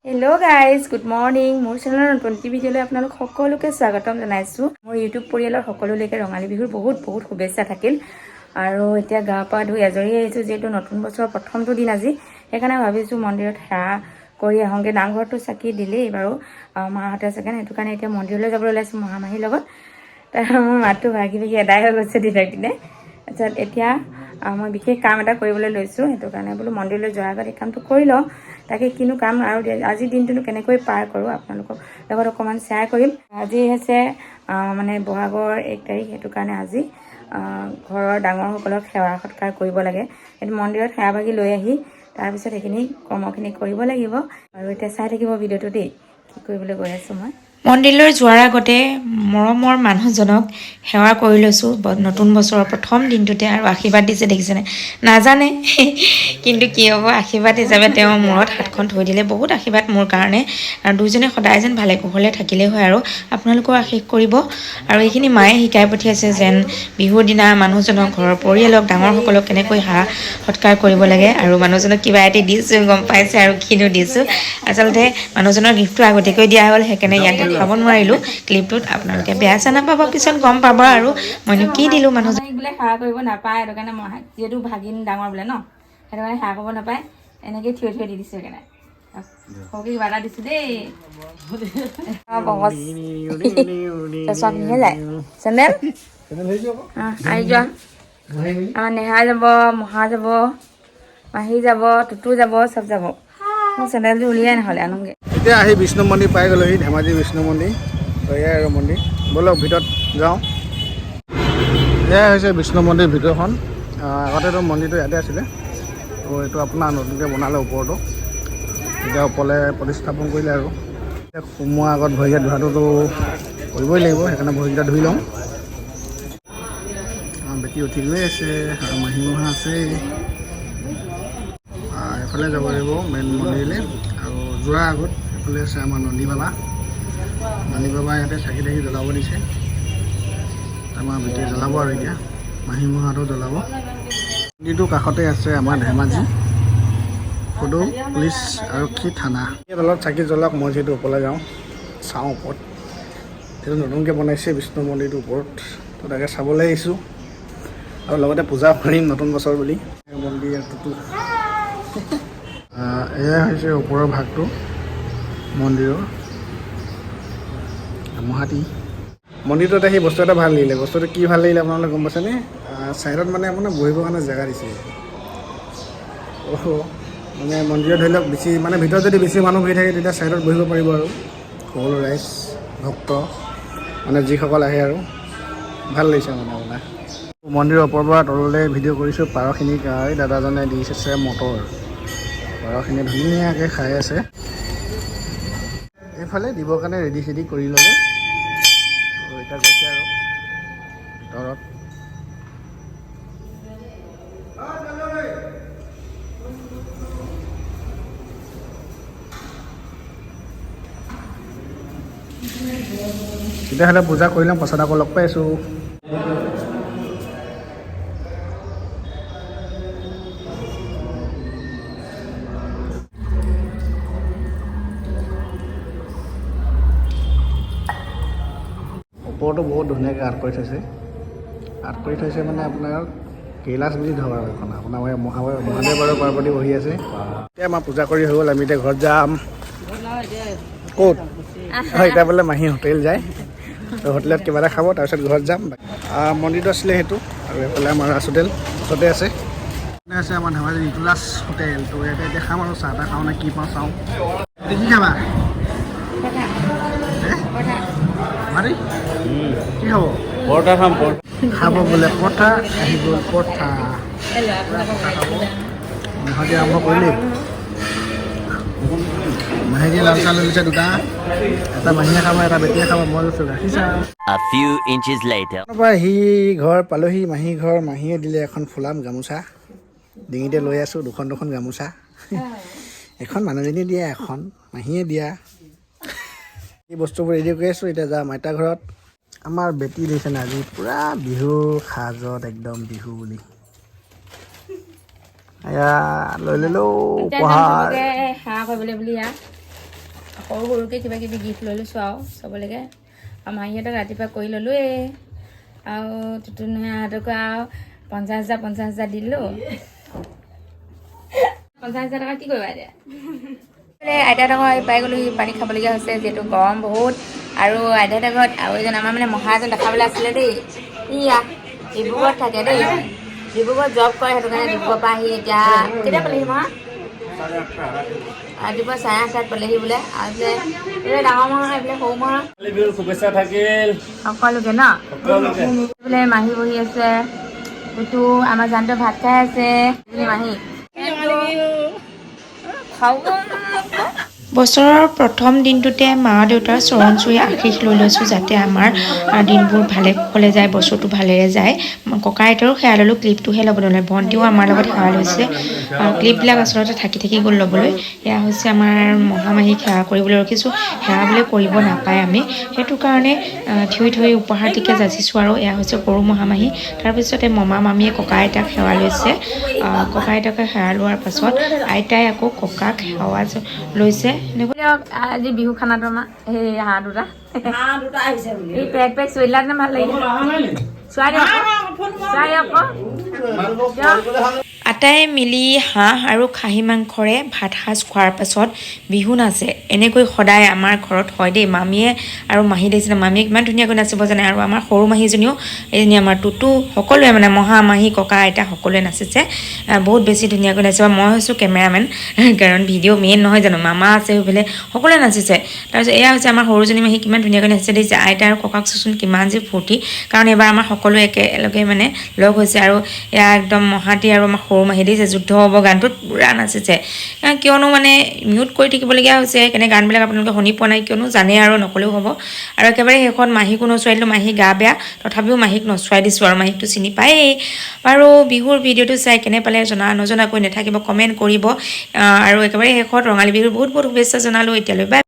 Hello' guys, good morning. মোৰ চেনেলৰ নতুন ভিডিঅ'লৈ আপোনালোক সকলোকে স্বাগতম জনাইছোঁ। মোৰ ইউটিউব পৰিয়ালৰ সকলোলৈকে ৰঙালী বিহুৰ বহুত বহুত শুভেচ্ছা থাকিল। আৰু এতিয়া গা পা ধুই আজৰি আহিছোঁ, যিহেতু নতুন বছৰৰ প্ৰথমটো দিন আজি। সেইকাৰণে ভাবিছোঁ মন্দিৰত সেৱা কৰি আহোঁগৈ। নামঘৰটো চাকি দিলেই বাৰু মাহঁতে চাগে, সেইটো কাৰণে এতিয়া মন্দিৰলৈ যাবলৈ ওলাইছোঁ মহামাহীৰ লগত। তাৰ মোৰ মাতটো ভাগি ভাগি এদাই হৈ গৈছে দিনক দিনে। তাৰপিছত এতিয়া মই বিশেষ কাম এটা কৰিবলৈ লৈছোঁ, সেইটো কাৰণে বোলো মন্দিৰলৈ যোৱাৰ আগত এই কামটো কৰি লওঁ। তাকে কিনো কাম আৰু আজিৰ দিনটোনো কেনেকৈ পাৰ কৰোঁ আপোনালোকৰ লগত অকণমান শ্বেয়াৰ কৰিম। আজি হৈছে মানে বহাগৰ 1 তাৰিখ, সেইটো কাৰণে আজি ঘৰৰ ডাঙৰসকলক সেৱা সৎকাৰ কৰিব লাগে। সেইটো মন্দিৰত সেৱা ভাগি লৈ আহি তাৰপিছত সেইখিনি কৰ্মখিনি কৰিব লাগিব। আৰু এতিয়া চাই থাকিব ভিডিঅ'টো দেই, কি কৰিবলৈ গৈ আছোঁ মই। মন্দিৰলৈ যোৱাৰ আগতে মৰমৰ মানুহজনক সেৱা কৰি লৈছোঁ নতুন বছৰৰ প্ৰথম দিনটোতে, আৰু আশীৰ্বাদ দিছে দেখিছেনে। নাজানে কিন্তু কি হ'ব, আশীৰ্বাদ হিচাপে তেওঁ মূৰত হাতখন থৈ দিলে। বহুত আশীৰ্বাদ মোৰ কাৰণে, আৰু দুইজনে সদায় যেন ভালে কুশলে থাকিলেই হয় আৰু আপোনালোকেও আশীষ কৰিব। আৰু এইখিনি মায়ে শিকাই পঠিয়াইছে যেন বিহুৰ দিনা মানুহজনক, ঘৰৰ পৰিয়ালক, ডাঙৰসকলক কেনেকৈ সেৱা সৎকাৰ কৰিব লাগে। আৰু মানুহজনক কিবা এটি দিছোঁ, গম পাইছে আৰু কিনো দিছোঁ। আচলতে মানুহজনৰ গিফ্টটো আগতীয়াকৈ দিয়া হ'ল, সেইকাৰণে ইয়াত দেখাব নোৱাৰিলোঁ ক্লিপটোত। আপোনালোকে বেয়া চেয়া নাপাব, পিছত গম পাব আৰু মইনো কি দিলোঁ। মানুহজন বোলে সেৱা কৰিব নাপায়, সেইটো কাৰণে মই যিহেতু ভাগিন ডাঙৰ বোলে ন, সেইটো কাৰণে সেৱা কৰিব নাপায়, এনেকৈ থিয় থিয় দি দিছোঁ। সেইকাৰণে সৰুকৈ কিবা এটা দিছোঁ দেই। চকনিহে যায় চেণ্ডেল আহি যোৱা। আমাৰ নেহা যাব, মহা যাব, মাহী যাব, টুটু যাব, চব যাব। মোৰ চেণ্ডেলযোৰ উলিয়াই নহ'লে আনোগৈ। এতিয়া আহি বিষ্ণু মন্দিৰ পাই গ'লোহি, ধেমাজি বিষ্ণু মন্দিৰ। এয়াই আৰু মন্দিৰ, ব'লক ভিতৰত যাওঁ। এয়াই হৈছে বিষ্ণু মন্দিৰ ভিতৰখন। আগতেতো মন্দিৰটো ইয়াতে আছিলে, তো এইটো আপোনাৰ নতুনকৈ বনালে ওপৰতো। এতিয়া ওপৰলৈ প্ৰতিস্থাপন কৰিলে আৰু এতিয়া সোমোৱাৰ আগত ভৰিকেইটা ধোৱাটোতো কৰিবই লাগিব, সেইকাৰণে ভৰিকেইটা ধুই লওঁ। বেটি উঠি গৈ আছে, মাহী মহা আছেই। এইফালে যাব লাগিব মেইন মন্দিৰলৈ। আৰু যোৱাৰ আগত এইফালে আছে আমাৰ নন্দী বাবা। নন্দী বাবা ইয়াতে চাকি তাকি জ্বলাব দিছে। আমাৰ বেটিয়ে জ্বলাব আৰু এতিয়া মাহী মহাটো জ্বলাব। মন্দিৰটোৰ কাষতে আছে আমাৰ ধেমাজি সদৌ পুলিচ আৰক্ষী থানা। ইয়াত অলপ চাকি জ্বলাওক, মই যিহেতু ওপৰলৈ যাওঁ, চাওঁ ওপৰত। সেইটো নতুনকৈ বনাইছে বিষ্ণু মন্দিৰটোৰ ওপৰত, তো তাকে চাবলৈ আহিছোঁ। আৰু লগতে পূজা কৰিম নতুন বছৰ বুলি। মন্দিৰটোতো এয়া হৈছে ওপৰৰ ভাগটো মন্দিৰৰ মহাতি। মন্দিৰটোত আহি বস্তু এটা ভাল লাগিলে। বস্তুটো কি ভাল লাগিলে আপোনালোকে গম পাইছেনে? ছাইডত মানে আপোনাৰ বহিবৰ কাৰণে জেগা দিছে। মানে মন্দিৰত ধৰি লওক বেছি মানে ভিতৰত যদি বেছি মানুহ বহি থাকে, তেতিয়া ছাইডত বহিব পাৰিব আৰু সকলো ৰাইজ ভক্ত মানে যিসকল আহে আৰু ভাল লাগিছে মানে আপোনাৰ। মন্দিৰৰ ওপৰৰ পৰা তললৈ ভিডিঅ' কৰিছোঁ। পাৰখিনিক এই দাদাজনে দিছে মটৰ, পাৰখিনি ধুনীয়াকৈ খাই আছে। এইফালে দিবৰ কাৰণে ৰেডি চেডি কৰি ল'লে, এতিয়া গৈছে আৰু ভিতৰত। তেতিয়াহ'লে পূজা কৰি ল'ম, পাছত আকৌ লগ পাই আছোঁ। ওপৰতো বহুত ধুনীয়াকৈ আৰ্ট কৰি থৈছে। আৰ্ট কৰি থৈছে মানে আপোনাৰ কৈলাশ বুলি ধৰক আৰু এখন আপোনাৰ মহাদেৱ আৰু পাৰ্বতী বহি আছে। এতিয়া আমাৰ পূজা কৰি হৈ গ'ল, আমি এতিয়া ঘৰত যাম। ক'ত? এতিয়া বোলে মাহী হোটেল যায়, তো হোটেলত কিবা এটা খাব, তাৰপিছত ঘৰত যাম। মন্দিৰটো আছিলে সেইটো, আৰু এইফালে আমাৰ ৰাজ হোটেল ওচৰতে আছে। আছে আমাৰ ধেমাজি ৰিতুৰাজ হোটেল। তো ইয়াতে এতিয়া খাম আৰু চাহ তাহ খাওঁ নে কি পাওঁ চাওঁ। কি খাবা? মাৰি কি খাব? পৰঠা খাম। খাব বোলে পৰঠা, আহি গ'ল পৰঠা। ইহঁতি আৰম্ভ কৰিলেই। মাহীয়ে লাল চাহ লৈ লৈছে দুটা, এটা মাহীয়ে খাব, এটা বেটিয়ে খাব, মই লৈছোঁ গাখীৰ চাহ। আহি ঘৰ পালোহি, মাহী ঘৰ। মাহীয়ে দিলে এখন ফুলাম গামোচা, ডিঙিতে লৈ আছোঁ দুখন গামোচা। এখন মানুহজনীয়ে দিয়া, এখন মাহীয়ে দিয়া। এই বস্তুবোৰ ৰেডি কৰি আছোঁ, এতিয়া যাম আইতা ঘৰত। আমাৰ বেটি দিছে না আজি পূৰা বিহুৰ সাজত, একদম বিহু বুলি। এয়া লৈ ল'লোঁ উপহাৰ হাঁহ কৰিবলৈ বুলি ইয়াত সৰু সৰুকৈ কিবা কিবি গিফ্ট লৈ লৈছোঁ আৰু চবলৈকে আৰু মাহীহঁতক ৰাতিপুৱা কৰি ল'লোৱেই আৰু টুটুনহঁতকো আৰু 50,000 দিলোঁ 50,000 টকা কি কৰিবা এতিয়া আইতাহঁতৰ ঘৰত পাই গ'লো পানী খাবলগীয়া হৈছে যিহেতু গৰম বহুত আৰু আইতাহঁতৰ ঘৰত আৰু এজন আমাৰ মানে মহা এজন দেখাবলৈ আছিলে দেই ইয়া ডিব্ৰুগড়ত থাকে দেই ডিব্ৰুগড়ত জব কৰে সেইটো কাৰণে ডিব্ৰুগড়ৰ পৰা আহি এতিয়া কেতিয়া পালেহি মহা ৰাতিপুৱা 8:30 পালেহি বোলে আৰু এইফালে ডাঙৰ মহা এইফালে সৰু মহা শুভেচ্ছা থাকিল সকলোকে ন বোলে মাহী বহি আছে টুটু আমাৰ জানটো ভাত খাই আছে মাহী বছৰৰ প্ৰথম দিনটোতে মা দেউতাৰ চৰণ চুই আশীষ লৈ লৈছোঁ যাতে আমাৰ দিনবোৰ ভালে কুশলে যায় বছৰটো ভালেৰে যায় ককা আইতাৰো সেৱা ল'লোঁ ক্লিপটোহে ল'বলৈ ল'লে ভণ্টিও আমাৰ লগত সেৱা লৈছে ক্লিপবিলাক আচলতে থাকি গ'ল ল'বলৈ এয়া হৈছে আমাৰ মহামাহীক সেৱা কৰিবলৈ ৰখিছোঁ সেৱা বোলে কৰিব নাপায় আমি সেইটো কাৰণে থিয় উপহাৰটিকে যাচিছোঁ আৰু এয়া হৈছে সৰু মহামাহী তাৰপিছতে মমা মামীয়ে ককা আইতাক সেৱা লৈছে ককা আইতাকে সেৱা লোৱাৰ পাছত আইতাই আকৌ ককাক সেৱা লৈছে আজি বিহু খানাটো আমাৰ সেই হাঁহ দুটা আহিছে এই পেক চুইলাৰ ভাল লাগিছে চোৱাই আকৌ আটাই মিলি হাঁহ আৰু খাহী মাংসৰে ভাত সাজ খোৱাৰ পাছত বিহু নাচে এনেকৈ সদায় আমাৰ ঘৰত হয় দেই মামীয়ে আৰু মাহী দেখিছিলে মামীয়ে কিমান ধুনীয়াকৈ নাচিব জানে আৰু আমাৰ সৰু মাহীজনীও এইজনী আমাৰ টুটু সকলোৱে মানে মহা মাহী ককা আইতা সকলোৱে নাচিছে বহুত বেছি ধুনীয়াকৈ নাচিব মই হৈছোঁ কেমেৰামেন কাৰণ ভিডিঅ' মেইন নহয় জানো মামা আছে সেইফালে সকলোৱে নাচিছে তাৰপিছত এয়া হৈছে আমাৰ সৰুজনী মাহী কিমান ধুনীয়াকৈ নাচিছে দেখিছে আইতা আৰু ককাক চোন কিমান যে ফূৰ্তি কাৰণ এইবাৰ আমাৰ সকলোৱে একেলগে মানে লগ হৈছে আৰু এয়া একদম মহাতি আৰু আমাৰ সৰু মাহী দেখিছে যুদ্ধ হ'ব গানটোত পুৰা নাচিছে কিয়নো মানে মিউট কৰি থাকিবলগীয়া হৈছে কেনে গানবিলাক আপোনালোকে শুনি পোৱা নাই কিয়নো জানে আৰু নকলেও হ'ব আৰু একেবাৰে শেষত মাহীকো নচুৱাই দিলোঁ মাহী গা বেয়া তথাপিও মাহীক নচুৱাই দিছোঁ আৰু মাহীকটো চিনি পায়েই আৰু বিহুৰ ভিডিঅ'টো চাই কেনে পালে নজনাকৈ নাথাকিব কমেণ্ট কৰিব আৰু একেবাৰে শেষত ৰঙালী বিহুৰ বহুত শুভেচ্ছা জনালোঁ এতিয়ালৈ বাই